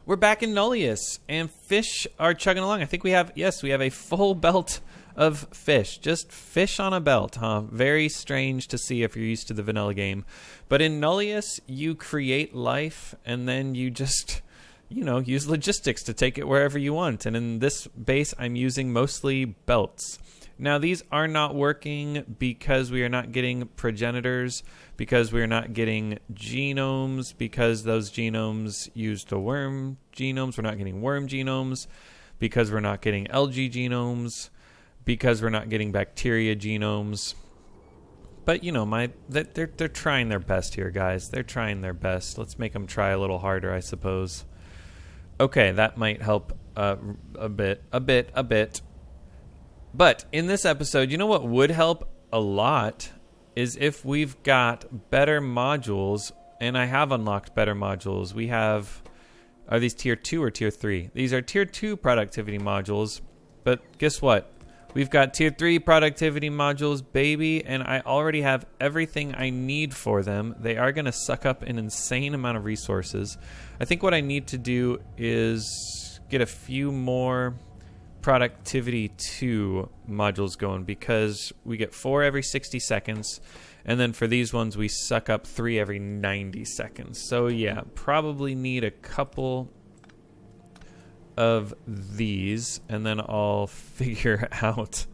We're back in Nullius, and fish are chugging along. I think we have, yes, we have a full belt of fish. Just fish on a belt, huh? Very strange to see if you're used to the vanilla game. But in Nullius, you create life, and then you just, you know, use logistics to take it wherever you want. And in this base, I'm using mostly belts. Now, these are not working because we are not getting progenitors, because we are not getting genomes, because those genomes use the worm genomes. We're not getting worm genomes, because we're not getting algae genomes, because we're not getting bacteria genomes. But, you know, they're trying their best here, guys. They're trying their best. Let's make them try a little harder, I suppose. Okay, that might help a bit. But in this episode, you know what would help a lot is if we've got better modules, and I have unlocked better modules. We have, are these tier 2 or tier 3? These are tier 2 productivity modules, but guess what? We've got tier 3 productivity modules, baby, and I already have everything I need for them. They are going to suck up an insane amount of resources. I think what I need to do is get a few more productivity 2 modules going, because we get 4 every 60 seconds, and then for these ones we suck up 3 every 90 seconds. So yeah, probably need a couple of these, and then I'll figure out.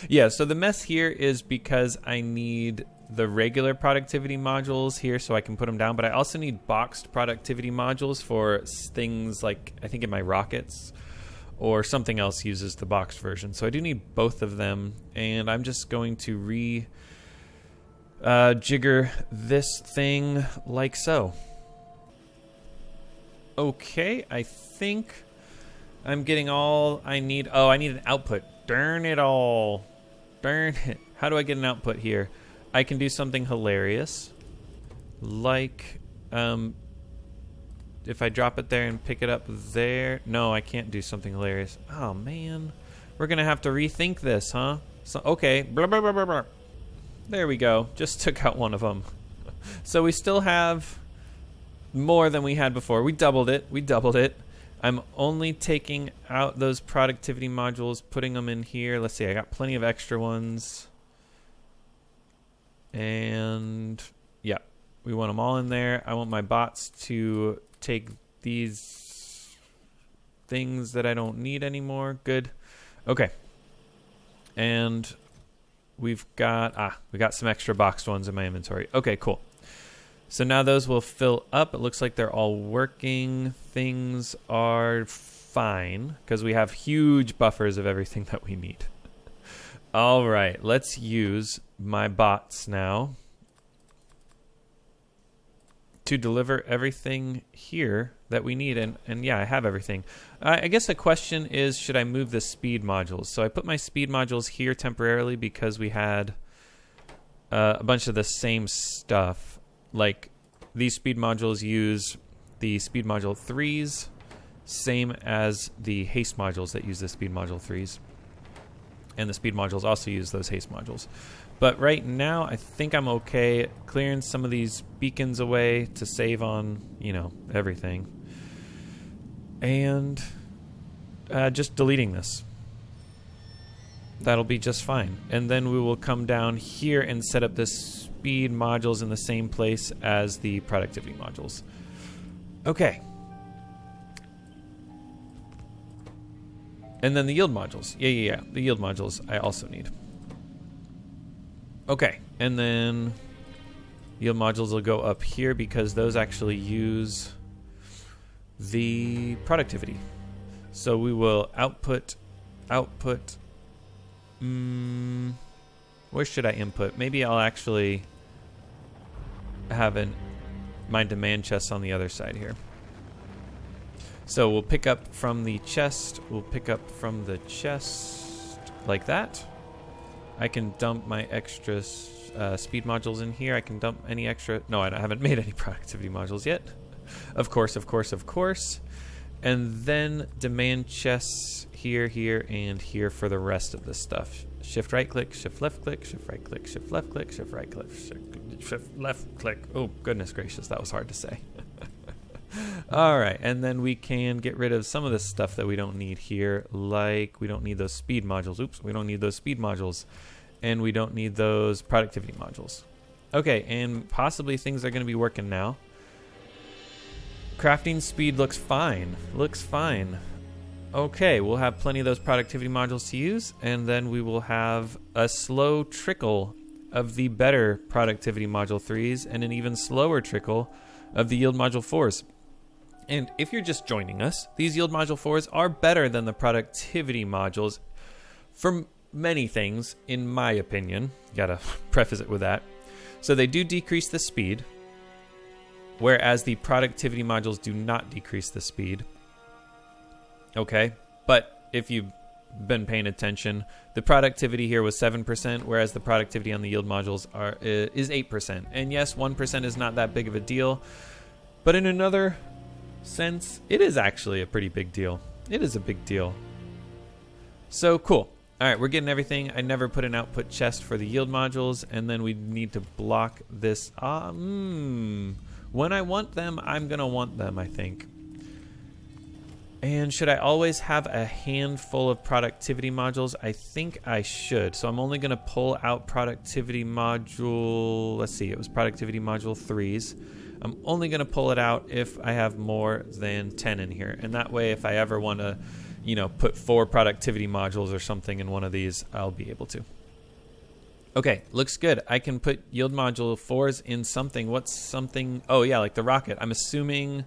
Yeah, so the mess here is because I need the regular productivity modules here so I can put them down, but I also need boxed productivity modules for things like, I think in my rockets, or something else uses the boxed version. So I do need both of them, and I'm just going to jigger this thing like so. Okay, I think I'm getting all I need. Oh, I need an output. Darn it all. Darn it. How do I get an output here? I can do something hilarious, like if I drop it there and pick it up there. No, I can't do something hilarious. Oh, man. We're going to have to rethink this, huh? So, okay. Blah, blah, blah, blah, blah. There we go. Just took out one of them. So we still have more than we had before. We doubled it. I'm only taking out those productivity modules, putting them in here. Let's see. I got plenty of extra ones. And, yeah. We want them all in there. I want my bots to take these things that I don't need anymore. Good. Okay. And we got some extra boxed ones in my inventory. Okay, cool. So now those will fill up. It looks like they're all working. Things are fine because we have huge buffers of everything that we need. All right, let's use my bots now to deliver everything here that we need. And yeah, I have everything. I guess the question is, should I move the speed modules? So I put my speed modules here temporarily because we had a bunch of the same stuff. Like these speed modules use the speed module 3s, same as the haste modules that use the speed module 3s. And the speed modules also use those haste modules. But right now, I think I'm okay clearing some of these beacons away to save on, you know, everything. And just deleting this. That'll be just fine. And then we will come down here and set up the speed modules in the same place as the productivity modules. Okay. And then the yield modules. Yeah. The yield modules I also need. Okay, and then yield modules will go up here because those actually use the productivity. So we will output. Where should I input? Maybe I'll actually have my demand chest on the other side here. So we'll pick up from the chest. We'll pick up from the chest like that. I can dump my extra speed modules in here. I can dump any extra. No, I haven't made any productivity modules yet. Of course. And then demand chests here, and here for the rest of the stuff. Shift right click, shift left click, shift right click, shift left click, shift right click, shift left click. Oh, goodness gracious, that was hard to say. All right, and then we can get rid of some of the stuff that we don't need here, like we don't need those speed modules. Oops, we don't need those speed modules, and we don't need those productivity modules. Okay, and possibly things are going to be working now. Crafting speed looks fine. Looks fine. Okay, we'll have plenty of those productivity modules to use, and then we will have a slow trickle of the better productivity module 3s and an even slower trickle of the yield module 4s. And if you're just joining us, these yield module 4s are better than the productivity modules for many things, in my opinion. Gotta preface it with that. So they do decrease the speed, whereas the productivity modules do not decrease the speed. Okay, but if you've been paying attention, the productivity here was 7%, whereas the productivity on the yield modules is 8%. And yes, 1% is not that big of a deal, but in another sense, it is actually a pretty big deal. It is a big deal. So cool. All right, we're getting everything. I never put an output chest for the yield modules, and then we need to block this. When I want them, I'm gonna want them, I think. And should I always have a handful of productivity modules? I think I should. So I'm only going to pull out productivity module, let's see, it was productivity module 3s. I'm only going to pull it out if I have more than 10 in here. And that way, if I ever want to, you know, put 4 productivity modules or something in one of these, I'll be able to. Okay, looks good. I can put yield module 4s in something. What's something? Oh yeah, like the rocket. I'm assuming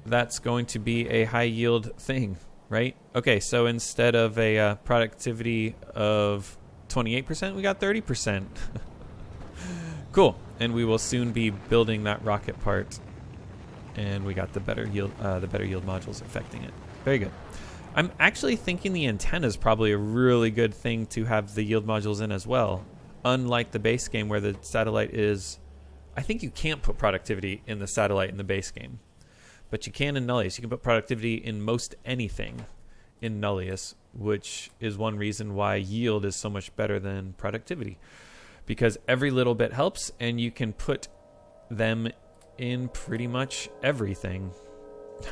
that's going to be a high yield thing, right? Okay, so instead of a productivity of 28%, we got 30%. Cool, and we will soon be building that rocket part, and we got the better yield modules affecting it. Very good. I'm actually thinking the antenna is probably a really good thing to have the yield modules in as well, unlike the base game where the satellite is. I think you can't put productivity in the satellite in the base game. But you can in Nullius. You can put productivity in most anything in Nullius, which is one reason why yield is so much better than productivity. Because every little bit helps, and you can put them in pretty much everything.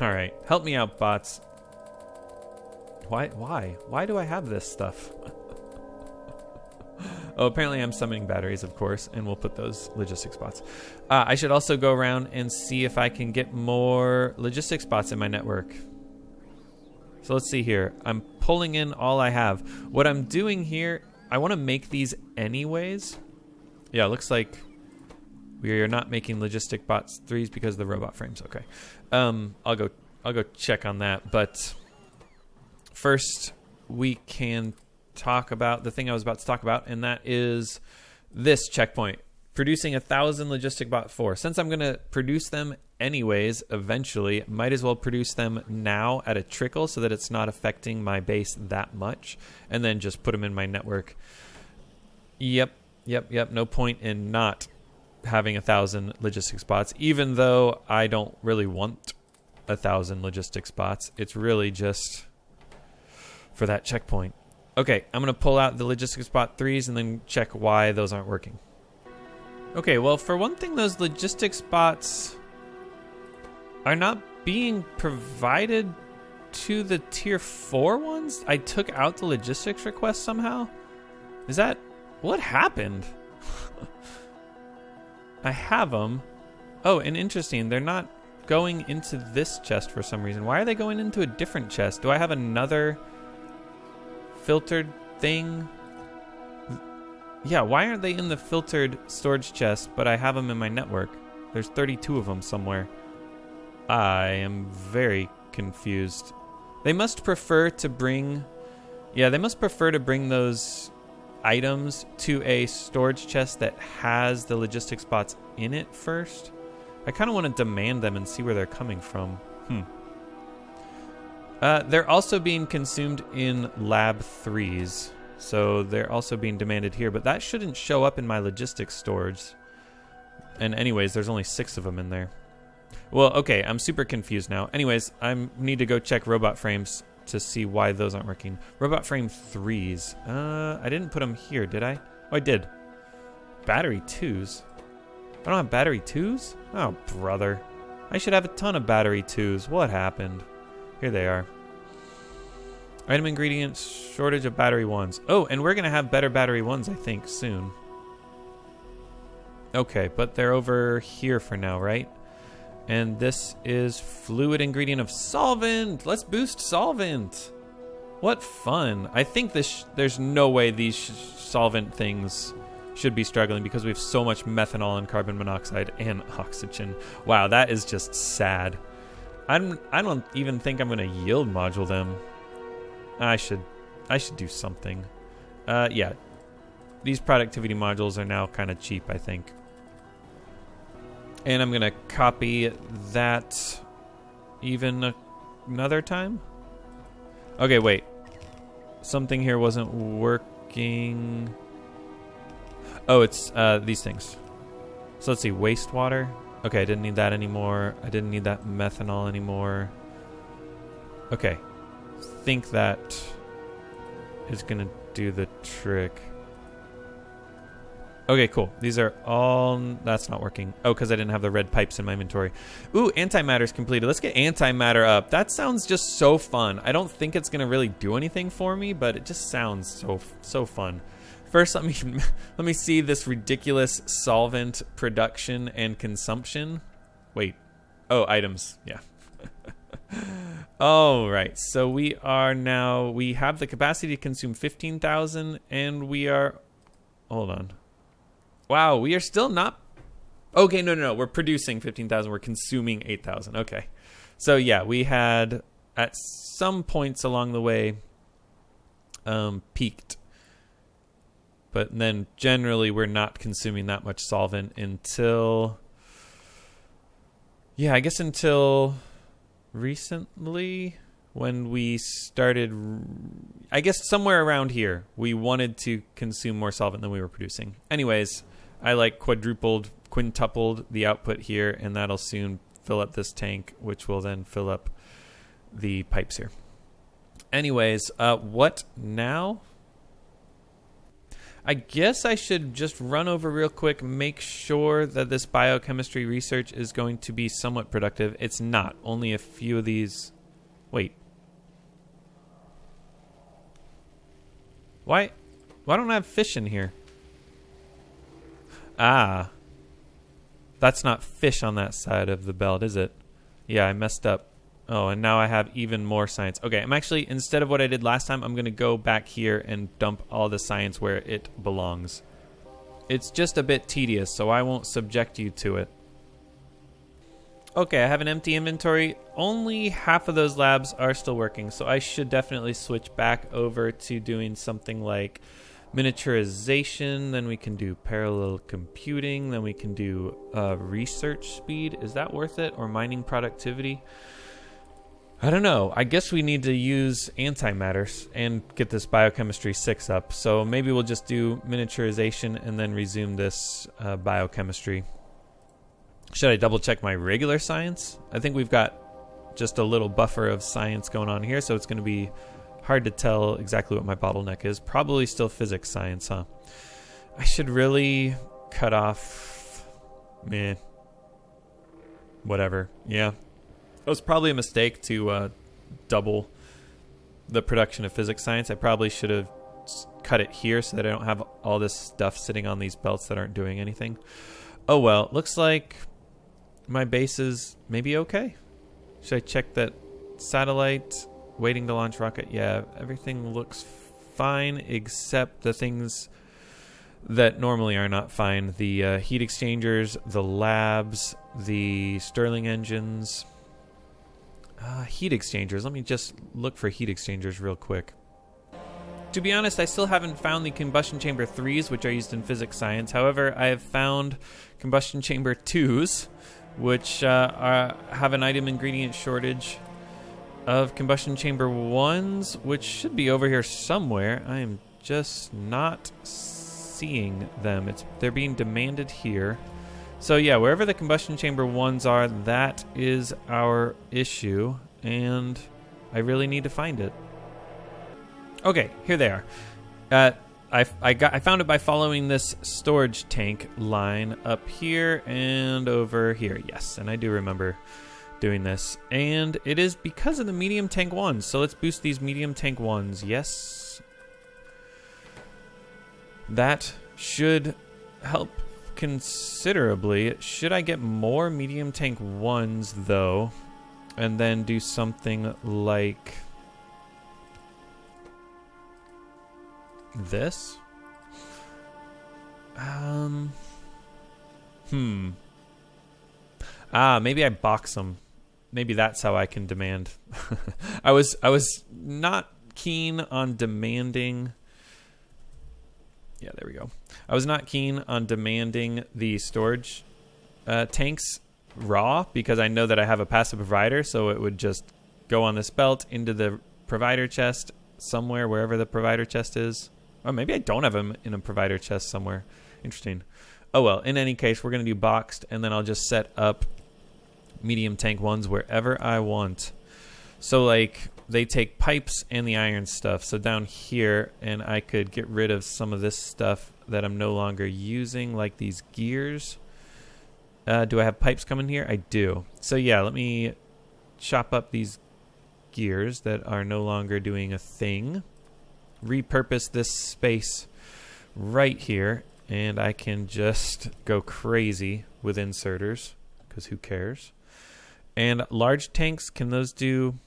All right, help me out, bots. Why do I have this stuff? Oh, apparently I'm summoning batteries, of course, and we'll put those logistic spots. I should also go around and see if I can get more logistic spots in my network. So let's see here. I'm pulling in all I have. What I'm doing here, I want to make these anyways. Yeah, it looks like we are not making logistic bots 3s because of the robot frames. Okay. I'll go check on that. But first, we can talk about the thing I was about to talk about, and that is this checkpoint. Producing 1,000 logistic bot 4. Since I'm going to produce them anyways, eventually, might as well produce them now at a trickle so that it's not affecting my base that much, and then just put them in my network. Yep. No point in not having 1,000 logistic spots, even though I don't really want 1,000 logistic spots. It's really just for that checkpoint. Okay, I'm going to pull out the logistic spot 3s and then check why those aren't working. Okay, well, for one thing, those logistic spots are not being provided to the tier 4 ones. I took out the logistics request somehow. Is that... what happened? I have them. Oh, and interesting, they're not going into this chest for some reason. Why are they going into a different chest? Do I have another filtered thing? Yeah, why aren't they in the filtered storage chest, but I have them in my network? There's 32 of them somewhere. I am very confused. They must prefer to bring... yeah, they must prefer to bring those items to a storage chest that has the logistic spots in it first. I kind of want to demand them and see where they're coming from. They're also being consumed in lab 3s, so they're also being demanded here, but that shouldn't show up in my logistics storage. And anyways, there's only 6 of them in there. Well, okay, I'm super confused now. Anyways, I need to go check robot frames to see why those aren't working. Robot frame 3s. I didn't put them here, did I? Oh, I did. Battery 2s. I don't have battery 2s? Oh, brother. I should have a ton of battery 2s. What happened? Here they are. Item ingredients, shortage of battery 1s. Oh, and we're going to have better battery 1s, I think, soon. Okay, but they're over here for now, right? And this is fluid ingredient of solvent. Let's boost solvent. What fun. I think there's no way these solvent things should be struggling because we have so much methanol and carbon monoxide and oxygen. Wow, that is just sad. I don't even think I'm going to yield module them. I should do something. Yeah. These productivity modules are now kind of cheap, I think. And I'm going to copy that even another time. Okay, wait. Something here wasn't working. Oh, it's these things. So let's see, wastewater. Okay, I didn't need that anymore. I didn't need that methanol anymore. Okay. Think that is going to do the trick. Okay, cool. These are all... That's not working. Oh, because I didn't have the red pipes in my inventory. Ooh, antimatter's completed. Let's get antimatter up. That sounds just so fun. I don't think it's going to really do anything for me, but it just sounds so fun. First, let me see this ridiculous solvent production and consumption. Wait. Oh, items. Yeah. All right. So we have the capacity to consume 15,000 and we are... Hold on. Wow, we are still not... Okay, no. We're producing 15,000. We're consuming 8,000. Okay. So, yeah, we had, at some points along the way, peaked. But then, generally, we're not consuming that much solvent until... Yeah, I guess until recently, when we started... I guess somewhere around here, we wanted to consume more solvent than we were producing. Anyways... I quintupled the output here, and that'll soon fill up this tank, which will then fill up the pipes here. Anyways, what now? I guess I should just run over real quick, make sure that this biochemistry research is going to be somewhat productive. It's not. Only a few of these... Wait. Why don't I have fish in here? Ah, that's not fish on that side of the belt, is it? Yeah, I messed up. Oh, and now I have even more science. Okay, I'm actually, instead of what I did last time, I'm going to go back here and dump all the science where it belongs. It's just a bit tedious, so I won't subject you to it. Okay, I have an empty inventory. Only half of those labs are still working, so I should definitely switch back over to doing something like... miniaturization, then we can do parallel computing, then we can do research speed. Is that worth it? Or mining productivity? I don't know. I guess we need to use antimatters and get this biochemistry 6 up. So maybe we'll just do miniaturization and then resume this biochemistry. Should I double check my regular science? I think we've got just a little buffer of science going on here, so it's going to be hard to tell exactly what my bottleneck is. Probably still physics science, huh? I should really cut off... Meh. Whatever. Yeah. It was probably a mistake to double the production of physics science. I probably should have cut it here so that I don't have all this stuff sitting on these belts that aren't doing anything. Oh well, looks like my base is maybe okay. Should I check that satellite... Waiting to launch rocket. Yeah, everything looks fine except the things that normally are not fine. The heat exchangers, the labs, the Stirling engines. Heat exchangers. Let me just look for heat exchangers real quick. To be honest, I still haven't found the combustion chamber 3s, which are used in physics science. However, I have found combustion chamber 2s, which have an item ingredient shortage of combustion chamber 1s, which should be over here somewhere. I am just not seeing them. They're being demanded here. So yeah, wherever the combustion chamber 1s are, that is our issue, and I really need to find it. Okay, here they are. I found it by following this storage tank line up here and over here. Yes, and I do remember doing this. And it is because of the medium tank ones. So let's boost these medium tank ones. Yes. That should help considerably. Should I get more medium tank ones though, and then do something like this? Maybe I box them. Maybe that's how I can demand. I was not keen on demanding. Yeah, there we go. I was not keen on demanding the storage tanks raw because I know that I have a passive provider, so it would just go on this belt into the provider chest somewhere, wherever the provider chest is. Or maybe I don't have them in a provider chest somewhere. Interesting. Oh well, in any case, we're going to do boxed, and then I'll just set up medium tank ones wherever I want. So like they take pipes and the iron stuff. So down here, and I could get rid of some of this stuff that I'm no longer using, like these gears. Do I have pipes coming here? I do. So yeah, let me chop up these gears that are no longer doing a thing. Repurpose this space right here, and I can just go crazy with inserters, because who cares? And large tanks, can those do...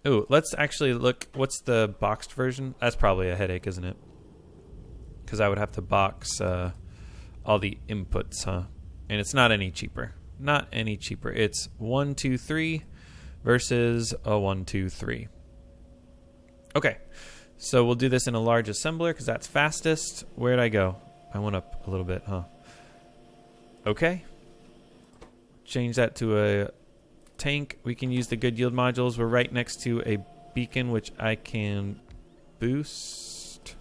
Ooh, let's actually look. What's the boxed version? That's probably a headache, isn't it? Because I would have to box all the inputs, huh? And it's not any cheaper. Not any cheaper. It's 1, 2, 3 versus a 1, 2, 3. Okay. So we'll do this in a large assembler because that's fastest. Where'd I go? I went up a little bit, huh? Okay. Change that to a tank. We can use the good yield modules. We're right next to a beacon, which I can boost.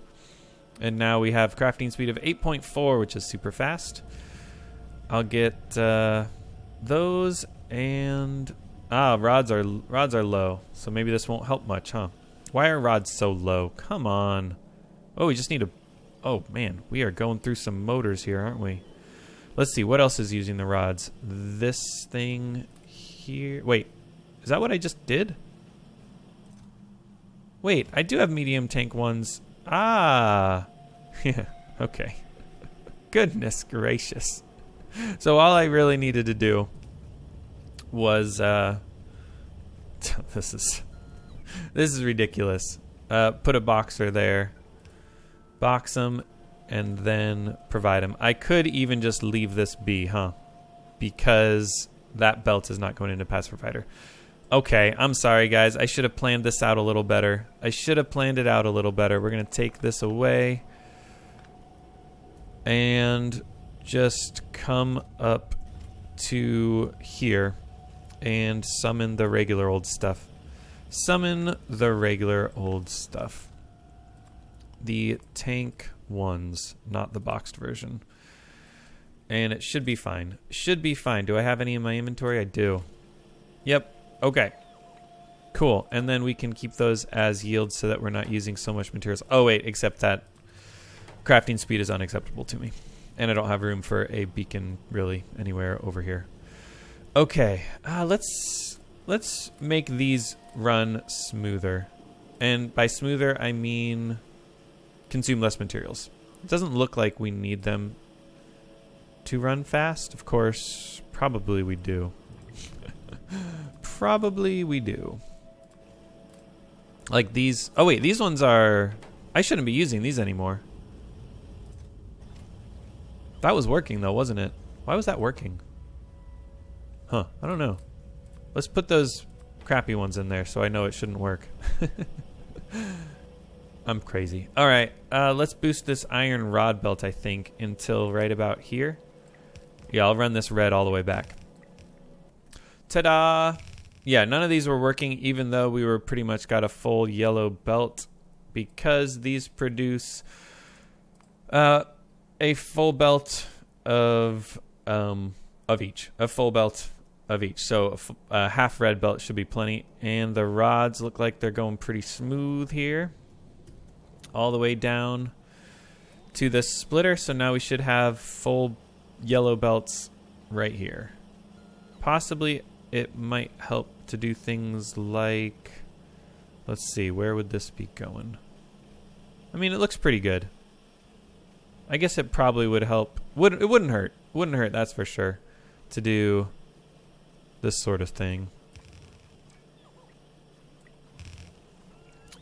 And now we have crafting speed of 8.4, which is super fast. I'll get those, and rods are low, so maybe this won't help much, huh? Why are rods so low? Come on. Oh, we just need a... Oh, man. We are going through some motors here, aren't we? Let's see. What else is using the rods? This thing here. Wait. Is that what I just did? Wait. I do have medium tank ones. Ah. Yeah. Okay. Goodness gracious. So all I really needed to do was... This is ridiculous. Put a boxer there, box them, and then provide them. I could even just leave this be, huh? Because that belt is not going into passive provider. Okay, I'm sorry, guys. I should have planned this out a little better. I should have planned it out a little better. We're going to take this away and just come up to here and summon the regular old stuff. Summon the regular old stuff. The tank ones, not the boxed version. And it should be fine. Should be fine. Do I have any in my inventory? I do. Yep. Okay. Cool. And then we can keep those as yields so that we're not using so much materials. Oh, wait. Except that crafting speed is unacceptable to me. And I don't have room for a beacon really anywhere over here. Okay. Let's make these run smoother. And by smoother, I mean consume less materials. It doesn't look like we need them to run fast. Of course, probably we do. Probably we do. Like these... Oh, wait. These ones are... I shouldn't be using these anymore. That was working, though, wasn't it? Why was that working? Huh. I don't know. Let's put those crappy ones in there so I know it shouldn't work. I'm crazy. All right. Let's boost this iron rod belt, I think, until right about here. Yeah, I'll run this red all the way back. Ta-da! Yeah, none of these were working, even though we were pretty much got a full yellow belt, because these produce a full belt of each. A full belt of each. So a half red belt should be plenty. And the rods look like they're going pretty smooth here. All the way down to this splitter, so now we should have full yellow belts right here. Possibly it might help to do things like, let's see, where would this be going? I mean, it looks pretty good. I guess it probably would help. It wouldn't hurt. Wouldn't hurt, that's for sure, to do this sort of thing.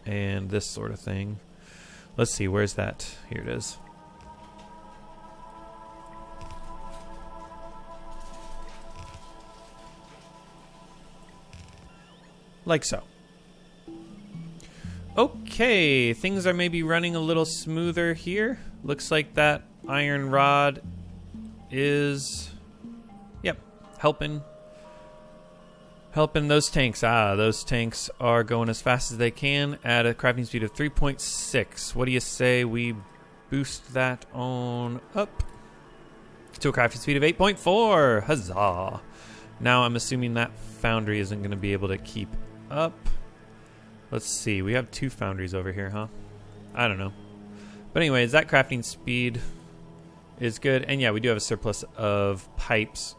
And this sort of thing. Let's see, where's that? Here it is. Like so. Okay, things are maybe running a little smoother here. Looks like that iron rod is, yep, helping those tanks. Those tanks are going as fast as they can at a crafting speed of 3.6. What do you say we boost that on up to a crafting speed of 8.4? Huzzah! Now I'm assuming that foundry isn't going to be able to keep up. Let's see, we have 2 foundries over here, huh? I don't know. But anyways, that crafting speed is good. And yeah, we do have a surplus of pipes.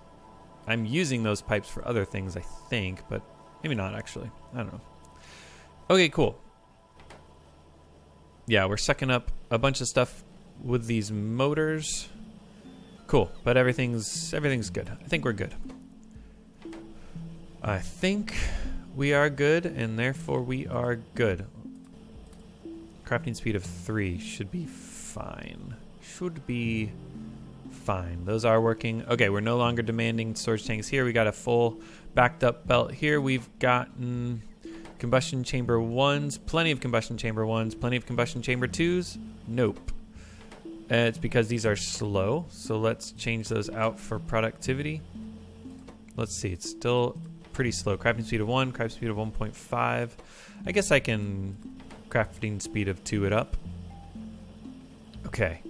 I'm using those pipes for other things, I think, but maybe not actually. I don't know. Okay, cool. Yeah, we're sucking up a bunch of stuff with these motors. Cool, but everything's good. I think we're good. I think we are good, and therefore we are good. Crafting speed of 3 should be fine. Should be fine. Those are working. Okay, we're no longer demanding storage tanks here. We got a full backed up belt here. We've gotten combustion chamber 1s, plenty of combustion chamber 1s, plenty of combustion chamber 2s. Nope. It's because these are slow, so let's change those out for productivity. Let's see, it's still pretty slow. Crafting speed of 1, crafting speed of 1.5. I guess I can crafting speed of 2 it up. Okay.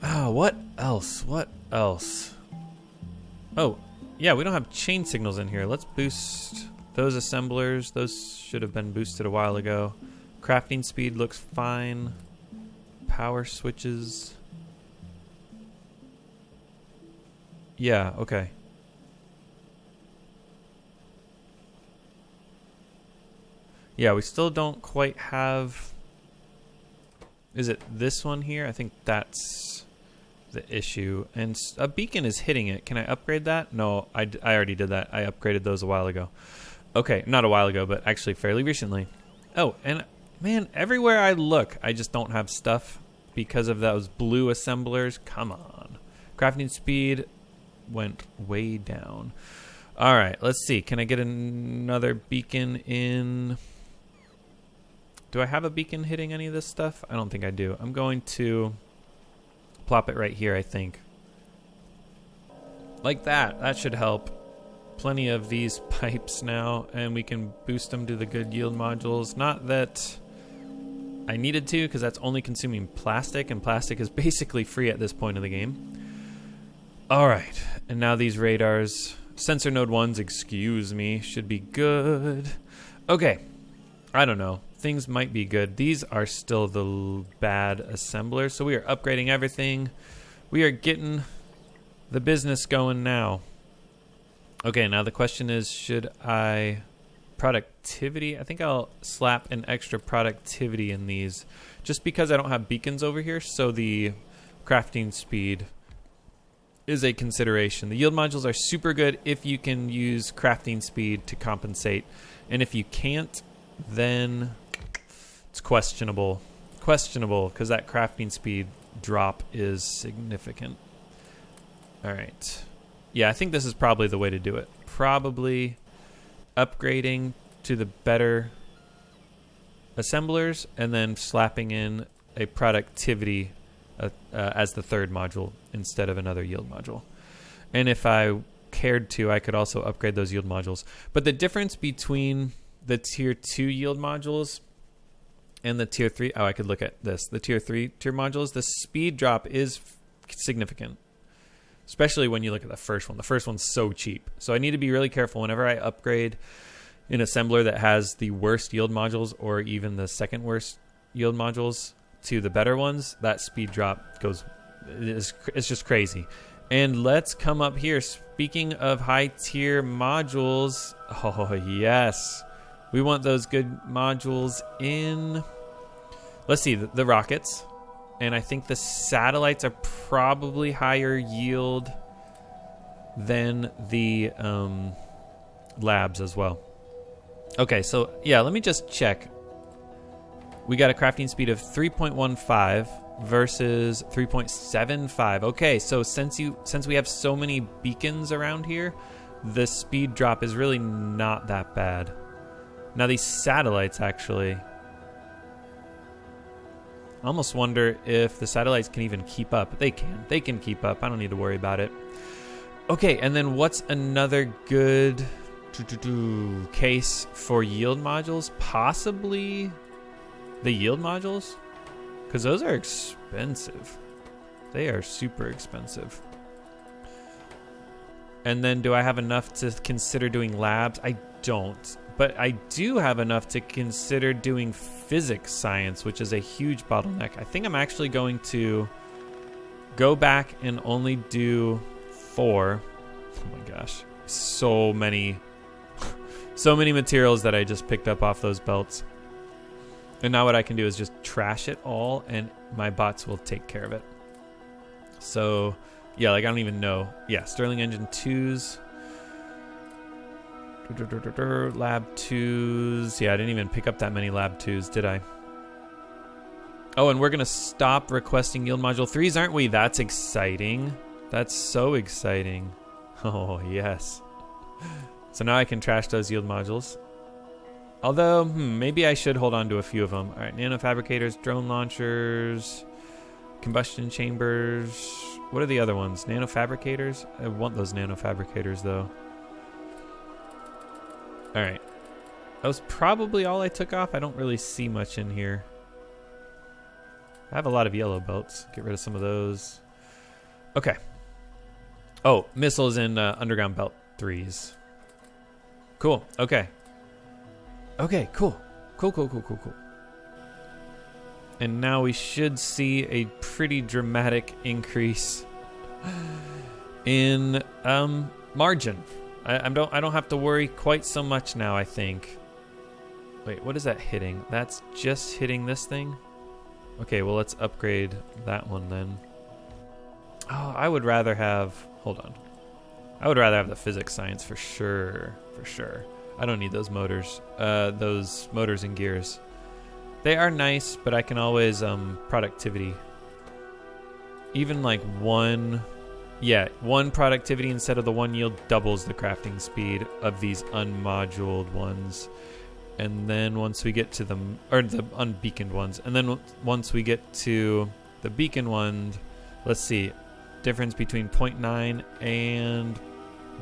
What else? What else? Oh, yeah, we don't have chain signals in here. Let's boost those assemblers. Those should have been boosted a while ago. Crafting speed looks fine. Power switches. Yeah, okay. Yeah, we still don't quite have... Is it this one here? I think that's the issue. And a beacon is hitting it. Can I upgrade that? No, I already did that. I upgraded those a while ago. Okay, not a while ago, but actually fairly recently. Oh, and man, everywhere I look, I just don't have stuff because of those blue assemblers. Come on. Crafting speed went way down. All right, let's see. Can I get another beacon in? Do I have a beacon hitting any of this stuff? I don't think I do. I'm going to plop it right here, I think. Like that. That should help. Plenty of these pipes now, and we can boost them to the good yield modules. Not that I needed to, because that's only consuming plastic, and plastic is basically free at this point of the game. All right, and now these radars, sensor node 1s, excuse me, should be good. Okay, I don't know. Things might be good. These are still the bad assemblers, so we are upgrading everything. We are getting the business going now. Okay, now the question is, should I... Productivity? I think I'll slap an extra productivity in these just because I don't have beacons over here, so the crafting speed is a consideration. The yield modules are super good if you can use crafting speed to compensate, and if you can't, then it's questionable. Questionable, because that crafting speed drop is significant. All right. Yeah, I think this is probably the way to do it. Probably upgrading to the better assemblers and then slapping in a productivity as the third module instead of another yield module. And if I cared to, I could also upgrade those yield modules. But the difference between the tier 2 yield modules and the tier 3, oh, I could look at this. The tier 3 tier modules, the speed drop is significant. Especially when you look at the first one. The first one's so cheap. So I need to be really careful whenever I upgrade an assembler that has the worst yield modules or even the second worst yield modules to the better ones, that speed drop it's just crazy. And let's come up here. Speaking of high tier modules, oh yes, we want those good modules in. Let's see, the rockets. And I think the satellites are probably higher yield than the labs as well. Okay, so yeah, let me just check. We got a crafting speed of 3.15 versus 3.75. Okay, so since we have so many beacons around here, the speed drop is really not that bad. Now these satellites actually, I almost wonder if the satellites can even keep up. They can keep up. I don't need to worry about it. Okay, and then what's another good case for yield modules? Possibly the yield modules, because those are expensive. They are super expensive. And then do I have enough to consider doing labs? I don't, but I do have enough to consider doing physics science, which is a huge bottleneck. I think I'm actually going to go back and only do 4. Oh my gosh, so many materials that I just picked up off those belts. And now what I can do is just trash it all, and my bots will take care of it. So, yeah, like I don't even know. Yeah, Stirling Engine 2s. Lab 2s. Yeah, I didn't even pick up that many Lab 2s, did I? Oh, and we're going to stop requesting yield module 3s, aren't we? That's exciting. That's so exciting. Oh, yes. So now I can trash those yield modules. Although, maybe I should hold on to a few of them. All right, nanofabricators, drone launchers, combustion chambers. What are the other ones? Nanofabricators? I want those nanofabricators, though. All right. That was probably all I took off. I don't really see much in here. I have a lot of yellow belts. Get rid of some of those. Okay. Oh, missiles in underground belt 3s. Cool. Okay. Okay, cool. Cool. And now we should see a pretty dramatic increase in margin. I don't have to worry quite so much now, I think. Wait, what is that hitting? That's just hitting this thing? Okay, well, let's upgrade that one then. Oh, I would rather have... Hold on. I would rather have the physics science for sure. I don't need those motors. Those motors and gears. They are nice, but I can always productivity. Even like one productivity instead of the 1 yield doubles the crafting speed of these unmoduled ones. And then once we get to the unbeaconed ones, and then once we get to the beacon ones, let's see, difference between 0.9 and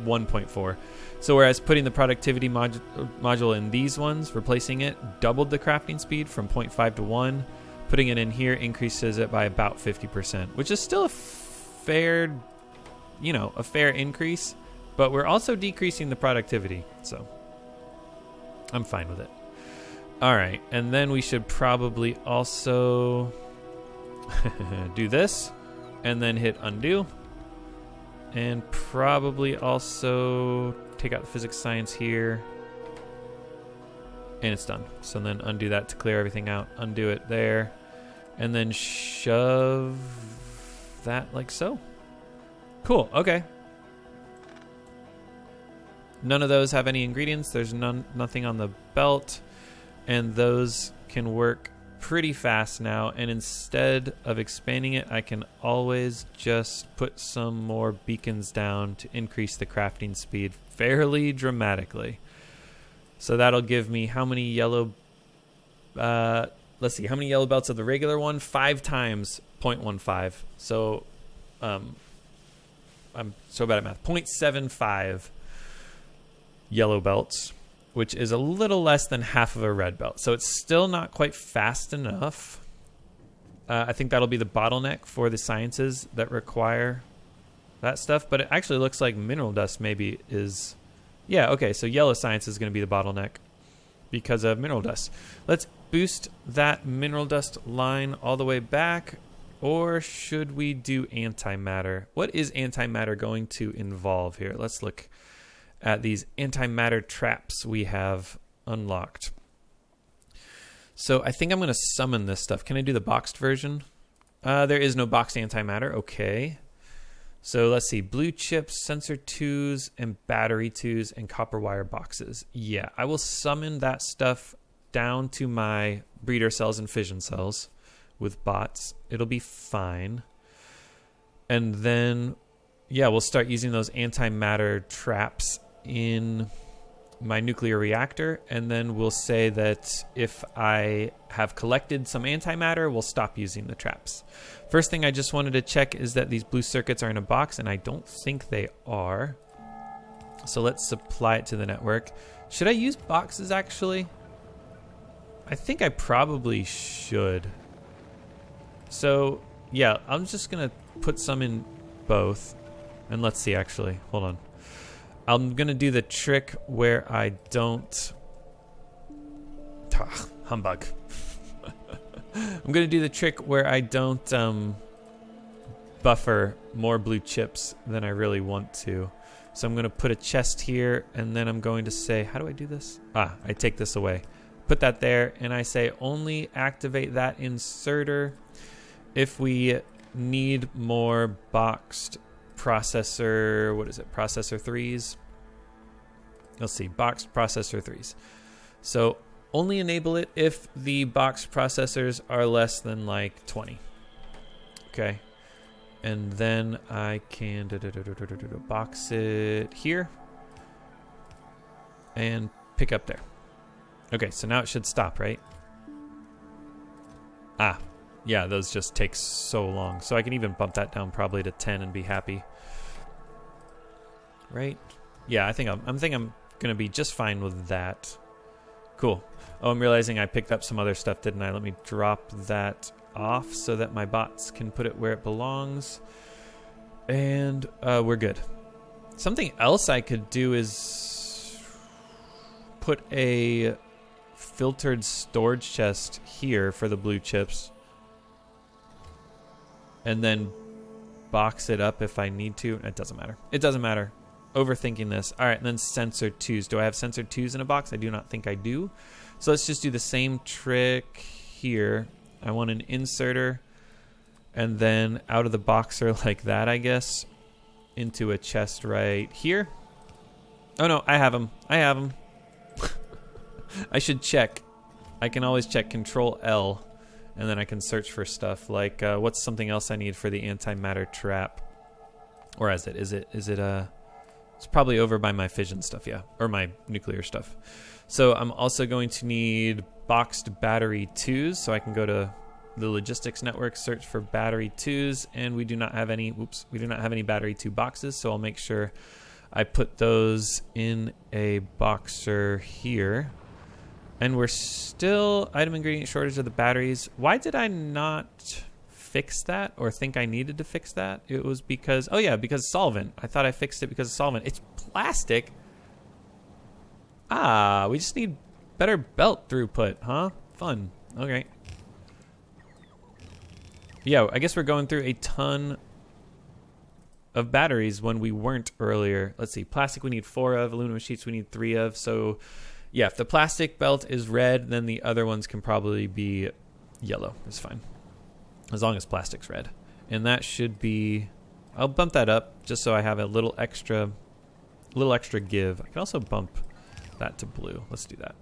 1.4. So whereas putting the productivity module in these ones, replacing it, doubled the crafting speed from 0.5 to 1. Putting it in here increases it by about 50%, which is still a fair increase, but we're also decreasing the productivity, so I'm fine with it. All right, and then we should probably also do this, and then hit undo. And probably also take out the physics science here. And it's done. So then undo that to clear everything out. Undo it there. And then shove that like so. Cool, okay. None of those have any ingredients. There's nothing on the belt. And those can work pretty fast now, and instead of expanding it, I can always just put some more beacons down to increase the crafting speed fairly dramatically. So that'll give me how many yellow let's see, how many yellow belts of the regular one? 5 times 0.15. So I'm so bad at math. 0.75 yellow belts, which is a little less than half of a red belt. So it's still not quite fast enough. I think that'll be the bottleneck for the sciences that require that stuff. But it actually looks like mineral dust maybe is... Yeah, okay, so yellow science is going to be the bottleneck. because of mineral dust. Let's boost that mineral dust line all the way back. Or should we do antimatter? What is antimatter going to involve here? Let's look at these antimatter traps we have unlocked. So I think I'm going to summon this stuff. Can I do the boxed version? There is no boxed antimatter. Okay. So let's see. Blue chips, sensor 2s, and battery 2s, and copper wire boxes. Yeah, I will summon that stuff down to my breeder cells and fission cells with bots. It'll be fine. And then, yeah, we'll start using those antimatter traps in my nuclear reactor, and then we'll say that if I have collected some antimatter, we'll stop using the traps. First thing I just wanted to check is that these blue circuits are in a box, and I don't think they are. So let's supply it to the network. Should I use boxes, actually? I think I probably should. So, yeah, I'm just going to put some in both. And let's see, actually. Hold on. I'm going to do the trick where I don't... humbug. I'm going to do the trick where I don't buffer more blue chips than I really want to. So I'm going to put a chest here, and then I'm going to say, how do I do this? I take this away. Put that there, and I say only activate that inserter if we need more boxed processor, what is it, processor 3s? Let's see, boxed processor 3s. So only enable it if the boxed processors are less than like 20. Okay. And then I can box it here and pick up there. Okay, so now it should stop, right? Yeah, those just take so long. So I can even bump that down probably to 10 and be happy. Right? Yeah, I think I'm gonna be just fine with that. Cool. Oh, I'm realizing I picked up some other stuff, didn't I? Let me drop that off so that my bots can put it where it belongs. And we're good. Something else I could do is put a filtered storage chest here for the blue chips. And then box it up if I need to. It doesn't matter. It doesn't matter. Overthinking this. All right, and then sensor 2s. Do I have sensor 2s in a box? I do not think I do. So let's just do the same trick here. I want an inserter, and then out of the boxer like that, I guess, into a chest right here. Oh no, I have them. I have them. I should check. I can always check Control L. And then I can search for stuff like what's something else I need for the antimatter trap, or is it? It's probably over by my fission stuff, yeah, or my nuclear stuff. So I'm also going to need boxed battery 2s, so I can go to the logistics network, search for battery 2s, and we do not have any. We do not have any battery 2 boxes, so I'll make sure I put those in a boxer here. And we're still item ingredient shortage of the batteries. Why did I not fix that or think I needed to fix that? It was because, oh yeah, because solvent. I thought I fixed it because of solvent. It's plastic. We just need better belt throughput, huh? Fun. Okay. Yeah, I guess we're going through a ton of batteries when we weren't earlier. Let's see, plastic we need 4 of, aluminum sheets we need 3 of, so... Yeah, if the plastic belt is red, then the other ones can probably be yellow. It's fine. As long as plastic's red. And that should be... I'll bump that up just so I have a little extra give. I can also bump that to blue. Let's do that.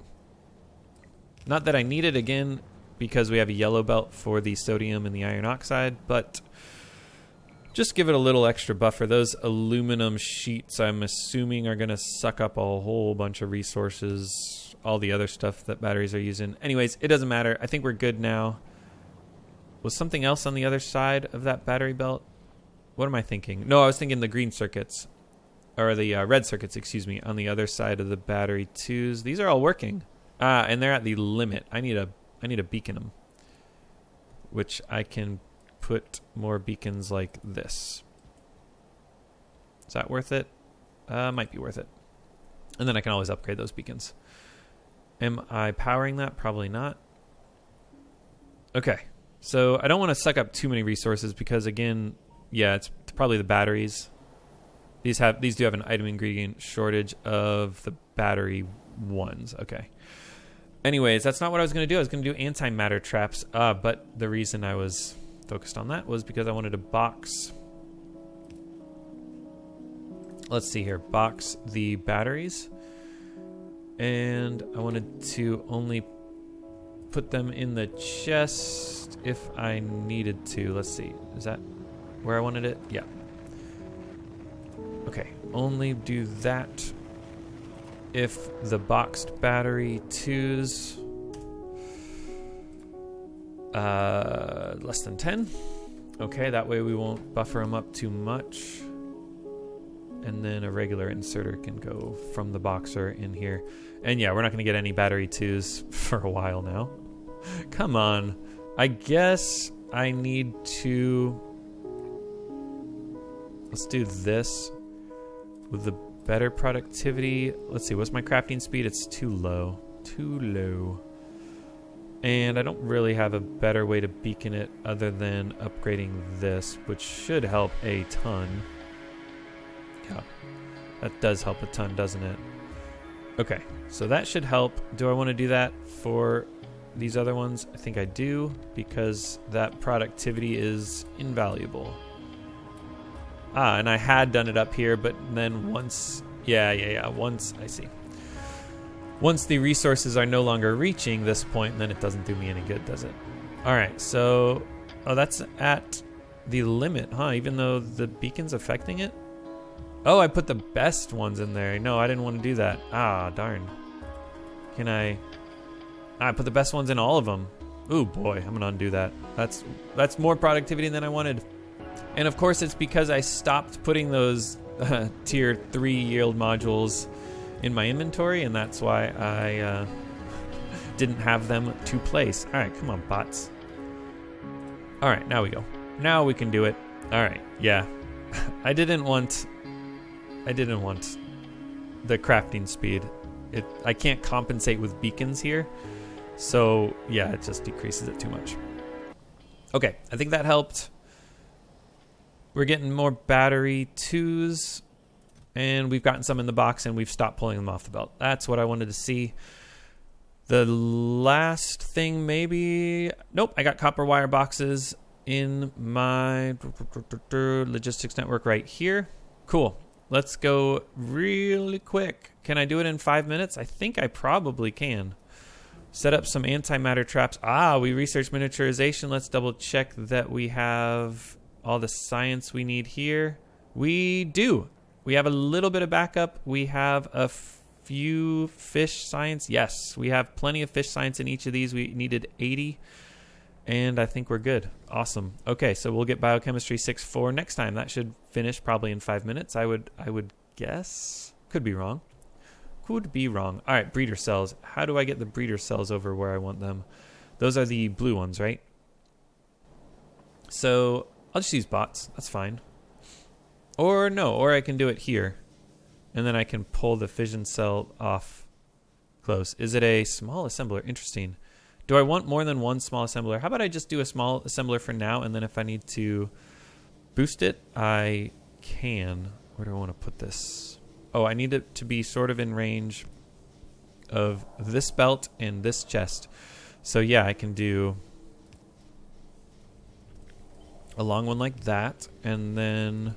Not that I need it again because we have a yellow belt for the sodium and the iron oxide, but just give it a little extra buffer. Those aluminum sheets, I'm assuming, are going to suck up a whole bunch of resources, all the other stuff that batteries are using. Anyways, it doesn't matter. I think we're good now. Was something else on the other side of that battery belt? What am I thinking? No, I was thinking the green circuits, or the red circuits, excuse me, on the other side of the battery 2s. These are all working. And they're at the limit. I need a beacon them, which I can put more beacons like this. Is that worth it? Might be worth it. And then I can always upgrade those beacons. Am I powering that? Probably not. Okay. So I don't want to suck up too many resources because, again, yeah, it's probably the batteries. These do have an item ingredient shortage of the battery ones. Okay. Anyways, that's not what I was going to do. I was going to do antimatter traps, but the reason I was focused on that was because I wanted to box. Let's see here. Box the batteries. And I wanted to only put them in the chest if I needed to. Let's see. Is that where I wanted it? Yeah. Okay. Only do that if the boxed battery 2s less than 10. Okay, that way we won't buffer them up too much. And then a regular inserter can go from the boxer in here. And yeah, we're not going to get any battery 2s for a while now. Come on. I guess I need to... Let's do this with the better productivity. Let's see, what's my crafting speed? It's too low. Too low. And I don't really have a better way to beacon it other than upgrading this, which should help a ton. Yeah, that does help a ton, doesn't it? Okay, so that should help. Do I want to do that for these other ones? I think I do, because that productivity is invaluable. And I had done it up here, but then once... Yeah, once... I see. Once the resources are no longer reaching this point, then it doesn't do me any good, does it? Alright, so... Oh, that's at the limit, huh? Even though the beacon's affecting it? Oh, I put the best ones in there. No, I didn't want to do that. Ah, darn. Can I... I put the best ones in all of them. Ooh, boy, I'm going to undo that. That's more productivity than I wanted. And of course, it's because I stopped putting those tier 3 yield modules in my inventory, and that's why I didn't have them to place. All right, come on, bots. All right, now we go. Now we can do it. All right, yeah. I didn't want the crafting speed. I can't compensate with beacons here, so yeah, it just decreases it too much. Okay, I think that helped. We're getting more battery 2s, and we've gotten some in the box, and we've stopped pulling them off the belt. That's what I wanted to see. The last thing, maybe... Nope, I got copper wire boxes in my logistics network right here. Cool. Let's go really quick. Can I do it in 5 minutes? I think I probably can. Set up some antimatter traps. We researched miniaturization. Let's double check that we have... all the science we need here. We do. We have a little bit of backup. We have a few fish science. Yes, we have plenty of fish science in each of these. We needed 80, and I think we're good. Awesome. Okay, so we'll get biochemistry 6.4 next time. That should finish probably in 5 minutes. I would guess. Could be wrong. Could be wrong. All right, breeder cells. How do I get the breeder cells over where I want them? Those are the blue ones, right? So I'll just use bots. That's fine. Or no, or I can do it here. And then I can pull the fission cell off close. Is it a small assembler? Interesting. Do I want more than one small assembler? How about I just do a small assembler for now, and then if I need to boost it, I can. Where do I want to put this? Oh, I need it to be sort of in range of this belt and this chest. So yeah, I can do a long one like that, and then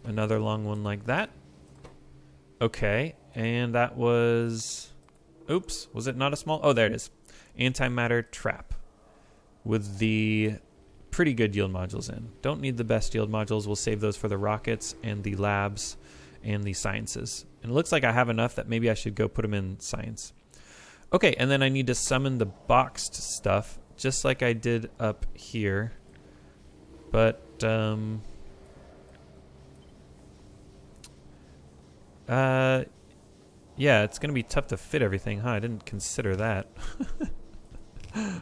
another long one like that. Okay, and that was... Oops, was it not a small... Oh, there it is. Antimatter trap with the pretty good yield modules in. Don't need the best yield modules. We'll save those for the rockets and the labs and the sciences. And it looks like I have enough that maybe I should go put them in science. Okay, and then I need to summon the boxed stuff, just like I did up here. But, yeah, it's going to be tough to fit everything, huh? I didn't consider that.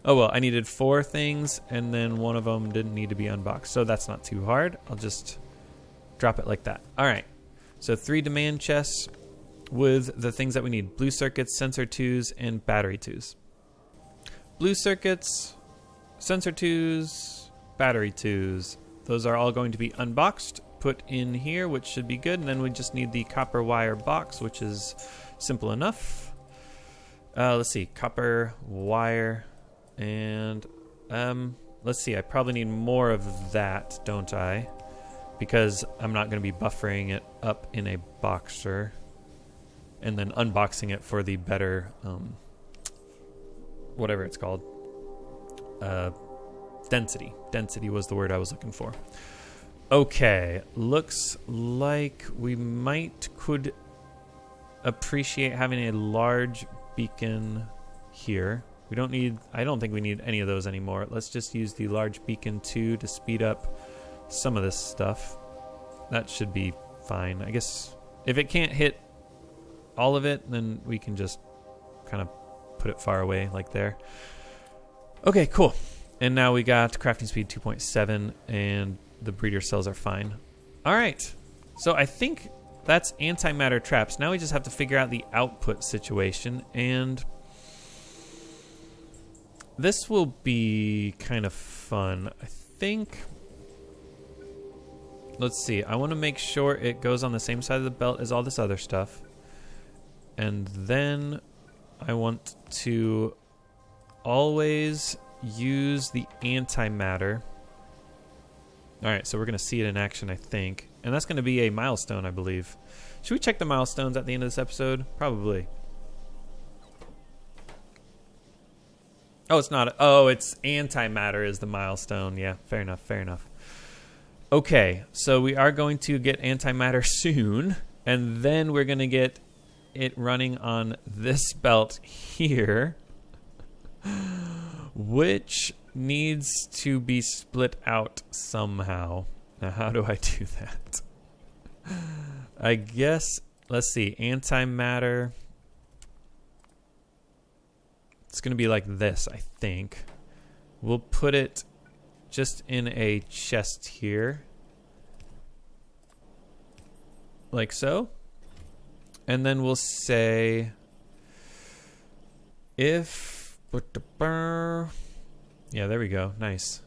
Oh, well, I needed 4 things, and then one of them didn't need to be unboxed. So that's not too hard. I'll just drop it like that. All right. So 3 demand chests. with the things that we need: blue circuits, sensor 2s, and battery 2s. Blue circuits, sensor 2s, battery 2s. Those are all going to be unboxed, put in here, which should be good. And then we just need the copper wire box, which is simple enough. Let's see, copper wire, and let's see, I probably need more of that, don't I? Because I'm not going to be buffering it up in a boxer and then unboxing it for the better, whatever it's called. Density. Density was the word I was looking for. Okay, looks like we could appreciate having a large beacon here. I don't think we need any of those anymore. Let's just use the large beacon 2 to speed up some of this stuff. That should be fine. I guess if it can't hit all of it, then we can just kind of put it far away like there. Okay, cool. And now we got crafting speed 2.7 and the breeder cells are fine. All right. So I think that's antimatter traps. Now we just have to figure out the output situation, and this will be kind of fun. I think, let's see, I want to make sure it goes on the same side of the belt as all this other stuff. And then I want to always use the antimatter. All right, so we're going to see it in action, I think. And that's going to be a milestone, I believe. Should we check the milestones at the end of this episode? Probably. Oh, it's not. Oh, it's antimatter is the milestone. Yeah, fair enough, fair enough. Okay, so we are going to get antimatter soon. And then we're going to get it running on this belt here, which needs to be split out somehow. Now, how do I do that? I guess, let's see, antimatter. It's going to be like this, I think. We'll put it just in a chest here. Like so. And then we'll say if... Yeah, there we go. Nice.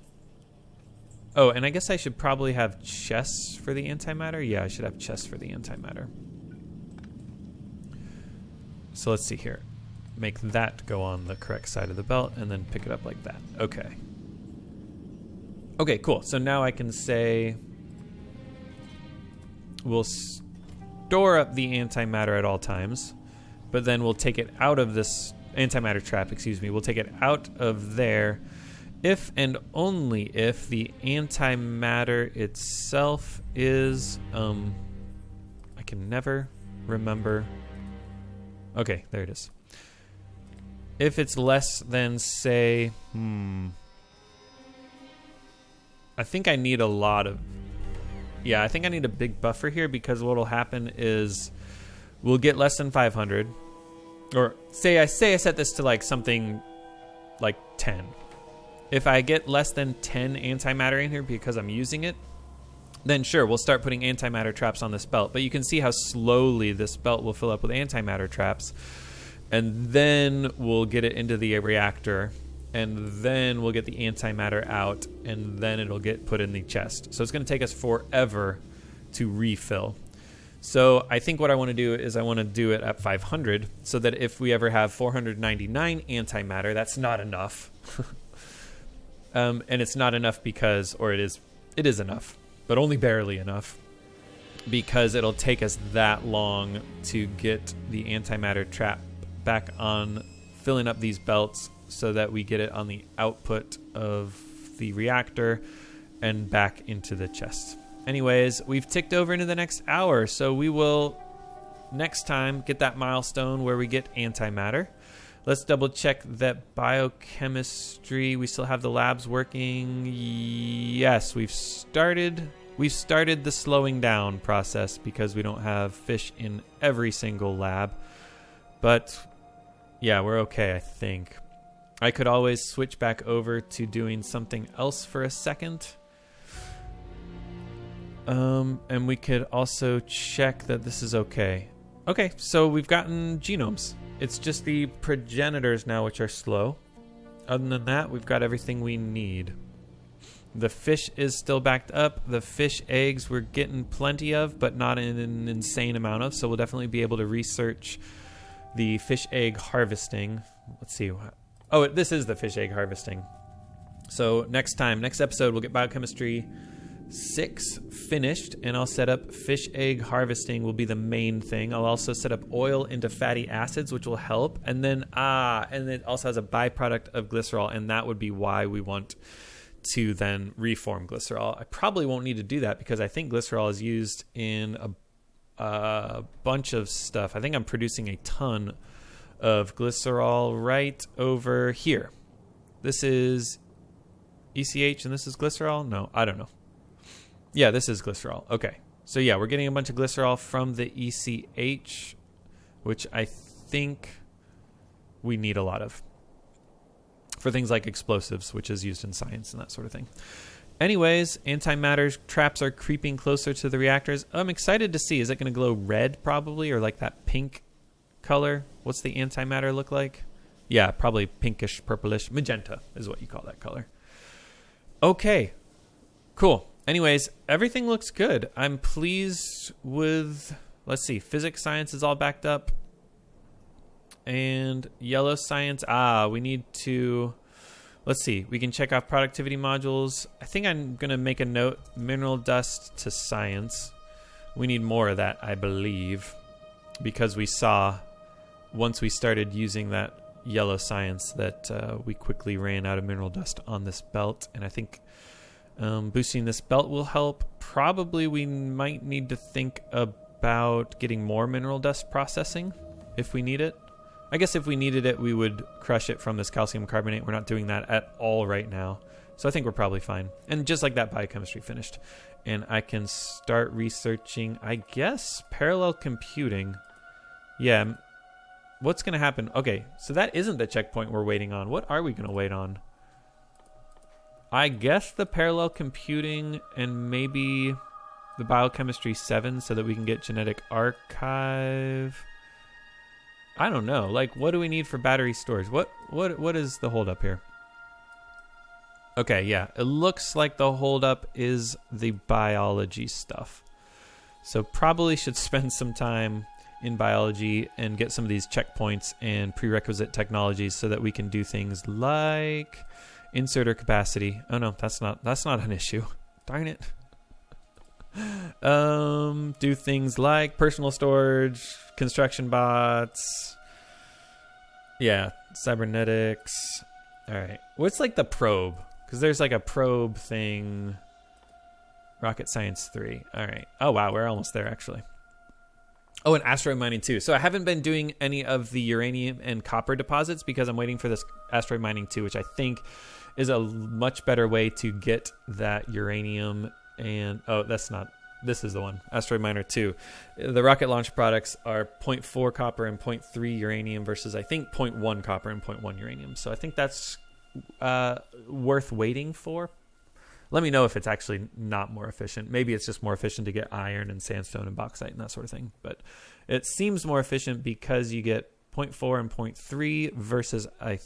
Oh, and I guess I should probably have chests for the antimatter. Yeah, I should have chests for the antimatter. So let's see here. Make that go on the correct side of the belt and then pick it up like that. Okay. Okay, cool. So now I can say we'll store up the antimatter at all times, but then we'll take it out of this antimatter trap, excuse me. We'll take it out of there if and only if the antimatter itself is, I can never remember. Okay, there it is. If it's less than, say, I think I need a lot of, I think I need a big buffer here, because what'll happen is we'll get less than 500, or say I set this to like something like 10. If I get less than 10 antimatter in here because I'm using it, then sure, we'll start putting antimatter traps on this belt. But you can see how slowly this belt will fill up with antimatter traps. And then we'll get it into the reactor. And then we'll get the antimatter out. And then it'll get put in the chest. So it's going to take us forever to refill. So I think what I want to do is I want to do it at 500. So that if we ever have 499 antimatter, that's not enough. And it's not enough because, or it is enough, but only barely enough, because it'll take us that long to get the antimatter trap back on, filling up these belts so that we get it on the output of the reactor and back into the chest. Anyways, we've ticked over into the next hour, so we will next time get that milestone where we get antimatter. Let's double check that biochemistry, we still have the labs working. Yes, we've started the slowing down process because we don't have fish in every single lab. But yeah, we're okay, I think. I could always switch back over to doing something else for a second. And we could also check that this is okay. Okay, so we've gotten genomes. It's just the progenitors now which are slow. Other than that, we've got everything we need. The fish is still backed up. The fish eggs we're getting plenty of, but not in an insane amount of. So we'll definitely be able to research the fish egg harvesting. Let's see. Oh, this is the fish egg harvesting. So next episode, we'll get biochemistry 6 finished, and I'll set up fish egg harvesting will be the main thing. I'll also set up oil into fatty acids, which will help. And then it also has a byproduct of glycerol, and that would be why we want to then reform glycerol. I probably won't need to do that because I think glycerol is used in a bunch of stuff. I think I'm producing a ton of glycerol right over here. This is ECH and this is glycerol? No, I don't know. Yeah, this is glycerol. Okay. So yeah, we're getting a bunch of glycerol from the ECH, which I think we need a lot of for things like explosives, which is used in science and that sort of thing. Anyways, antimatter traps are creeping closer to the reactors. I'm excited to see. Is it going to glow red probably, or like that pink color? What's the antimatter look like? Yeah, probably pinkish, purplish. Magenta is what you call that color. Okay, cool. Anyways, everything looks good. I'm pleased with, let's see, physics science is all backed up. And yellow science, we need to, let's see, we can check off productivity modules. I think I'm going to make a note, mineral dust to science. We need more of that, I believe, because we saw once we started using that yellow science that we quickly ran out of mineral dust on this belt. And I think boosting this belt will help. Probably we might need to think about getting more mineral dust processing if we need it. I guess if we needed it, we would crush it from this calcium carbonate. We're not doing that at all right now. So I think we're probably fine. And just like that, biochemistry finished. And I can start researching, I guess, parallel computing. Yeah. What's going to happen? Okay, so that isn't the checkpoint we're waiting on. What are we going to wait on? I guess the parallel computing and maybe the biochemistry 7 so that we can get genetic archive. I don't know. Like, what do we need for battery storage? What is the holdup here? Okay, yeah. It looks like the holdup is the biology stuff. So probably should spend some time in biology and get some of these checkpoints and prerequisite technologies so that we can do things like inserter capacity. Oh no, that's not an issue. Darn it. Do things like personal storage, construction bots. Yeah, cybernetics. All right. What's like the probe? Because there's like a probe thing. Rocket Science 3. All right. Oh, wow. We're almost there, actually. Oh, and asteroid mining, too. So I haven't been doing any of the uranium and copper deposits because I'm waiting for this asteroid mining, too, which I think is a much better way to get that uranium. And, oh, that's not. This is the one. Asteroid Miner 2. The rocket launch products are 0.4 copper and 0.3 uranium versus, I think, 0.1 copper and 0.1 uranium. So I think that's worth waiting for. Let me know if it's actually not more efficient. Maybe it's just more efficient to get iron and sandstone and bauxite and that sort of thing. But it seems more efficient because you get 0.4 and 0.3 versus, I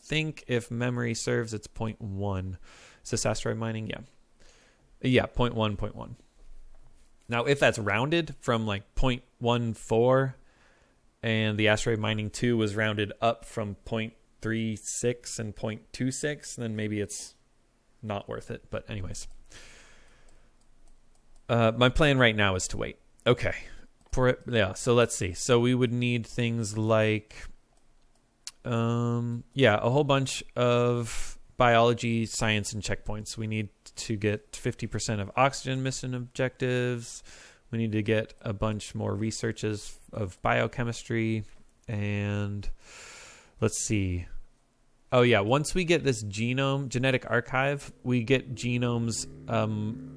think, if memory serves, it's 0.1. Is this asteroid mining? Yeah. Yeah, 0.1, 0.1. Now, if that's rounded from like 0.14 and the asteroid mining 2 was rounded up from 0.36 and 0.26, then maybe it's not worth it. But anyways, my plan right now is to wait. Okay. So let's see. So we would need things like, a whole bunch of biology, science, and checkpoints. We need to get 50% of oxygen mission objectives. We need to get a bunch more researches of biochemistry. And let's see. Oh, yeah. Once we get this genetic archive, we get genomes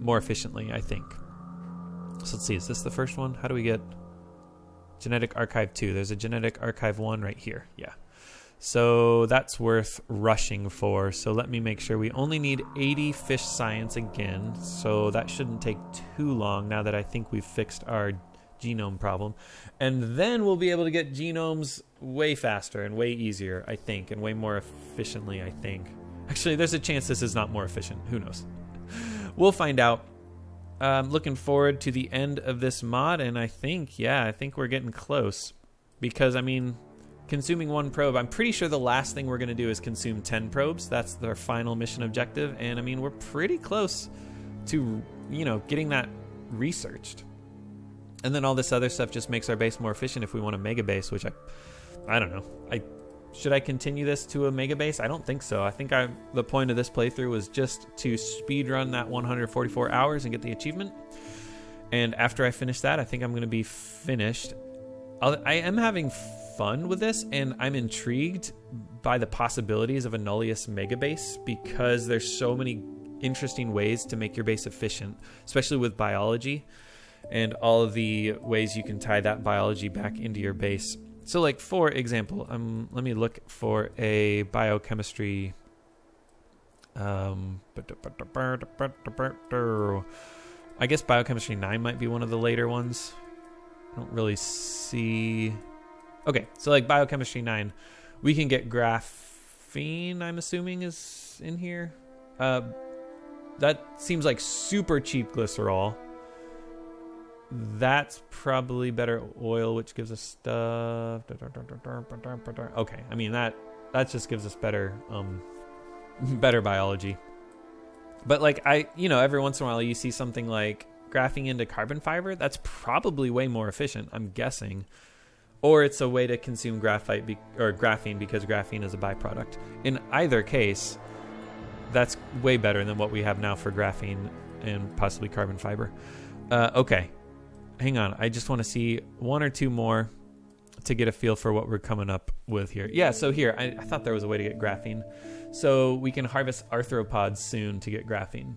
more efficiently, I think. So let's see. Is this the first one? How do we get genetic archive 2? There's a genetic archive 1 right here. Yeah. So that's worth rushing for. So let me make sure we only need 80 fish science again. So that shouldn't take too long now that I think we've fixed our genome problem. And then we'll be able to get genomes way faster and way easier, I think, and way more efficiently, I think. Actually, there's a chance this is not more efficient. Who knows? We'll find out. Looking forward to the end of this mod, and I think we're getting close. Because, I mean, consuming 1 probe, I'm pretty sure the last thing we're going to do is consume 10 probes. That's our final mission objective, and, I mean, we're pretty close to, you know, getting that researched. And then all this other stuff just makes our base more efficient if we want a mega base, which I don't know. Should I continue this to a mega base? I don't think so. I think the point of this playthrough was just to speedrun that 144 hours and get the achievement. And after I finish that, I think I'm going to be finished. I am having fun with this, and I'm intrigued by the possibilities of a Nullius mega base because there's so many interesting ways to make your base efficient, especially with biology and all of the ways you can tie that biology back into your base. So, like, for example, let me look for a biochemistry. I guess biochemistry 9 might be one of the later ones. I don't really see. Okay, so like biochemistry 9, we can get graphene, I'm assuming, is in here. That seems like super cheap glycerol. That's probably better oil, which gives us stuff. Okay, I mean that just gives us better better biology. But like every once in a while you see something like graphing into carbon fiber. That's probably way more efficient, I'm guessing. Or it's a way to consume graphite or graphene because graphene is a byproduct. In either case, that's way better than what we have now for graphene and possibly carbon fiber. Okay. Hang on, I just want to see 1 or 2 more to get a feel for what we're coming up with here. Yeah, so here, I thought there was a way to get graphene. So we can harvest arthropods soon to get graphene.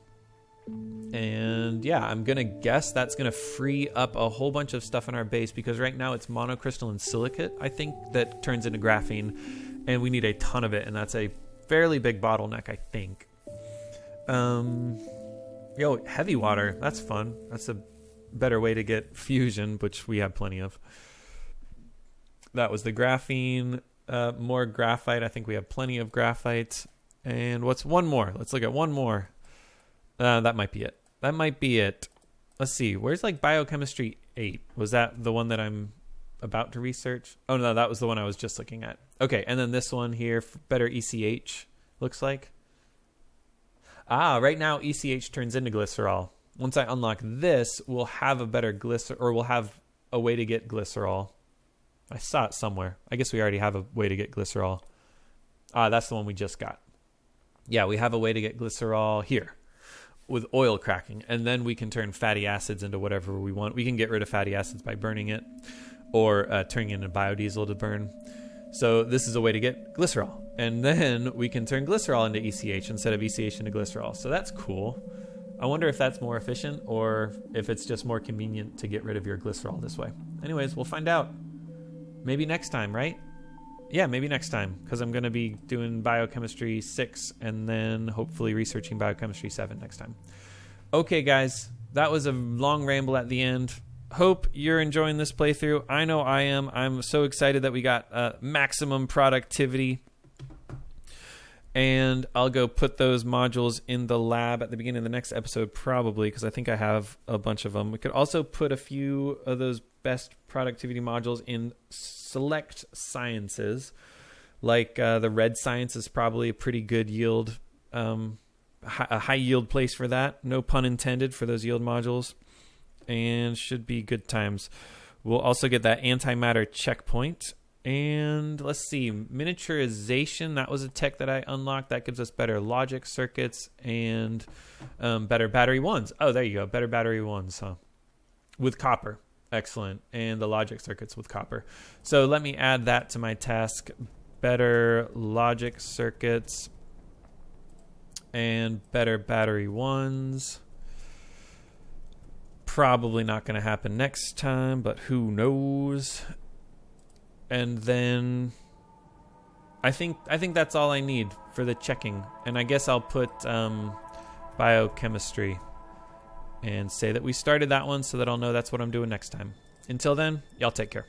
And yeah, I'm going to guess that's going to free up a whole bunch of stuff in our base because right now it's monocrystalline silicate, I think, that turns into graphene. And we need a ton of it, and that's a fairly big bottleneck, I think. Heavy water, that's fun. That's a better way to get fusion, which we have plenty of. That was the graphene. More graphite. I think we have plenty of graphite. And what's one more? Let's look at one more. That might be it. Let's see. Where's like biochemistry 8? Was that the one that I'm about to research? Oh no, that was the one I was just looking at. Okay, and then this one here, better ECH, looks like. Right now ECH turns into glycerol. Once I unlock this, we'll have a better we'll have a way to get glycerol. I saw it somewhere. I guess we already have a way to get glycerol. That's the one we just got. Yeah, we have a way to get glycerol here with oil cracking, and then we can turn fatty acids into whatever we want. We can get rid of fatty acids by burning it or turning it into biodiesel to burn. So this is a way to get glycerol. And then we can turn glycerol into ECH instead of ECH into glycerol. So that's cool. I wonder if that's more efficient or if it's just more convenient to get rid of your glycerol this way. Anyways, we'll find out. Maybe next time, right? Yeah, maybe next time, because I'm going to be doing biochemistry 6 and then hopefully researching biochemistry 7 next time. Okay, guys, that was a long ramble at the end. Hope you're enjoying this playthrough. I know I am. I'm so excited that we got maximum productivity. And I'll go put those modules in the lab at the beginning of the next episode, probably, because I think I have a bunch of them. We could also put a few of those best productivity modules in select sciences. Like the red science is probably a pretty good yield, a high yield place for that. No pun intended for those yield modules. And should be good times. We'll also get that antimatter checkpoint. And let's see, miniaturization, that was a tech that I unlocked. That gives us better logic circuits and better battery ones. Oh, there you go, better battery ones, huh? With copper, excellent. And the logic circuits with copper. So let me add that to my task. Better logic circuits and better battery ones. Probably not going to happen next time, but who knows? And then I think that's all I need for the checking. And I guess I'll put biochemistry and say that we started that one so that I'll know that's what I'm doing next time. Until then, y'all take care.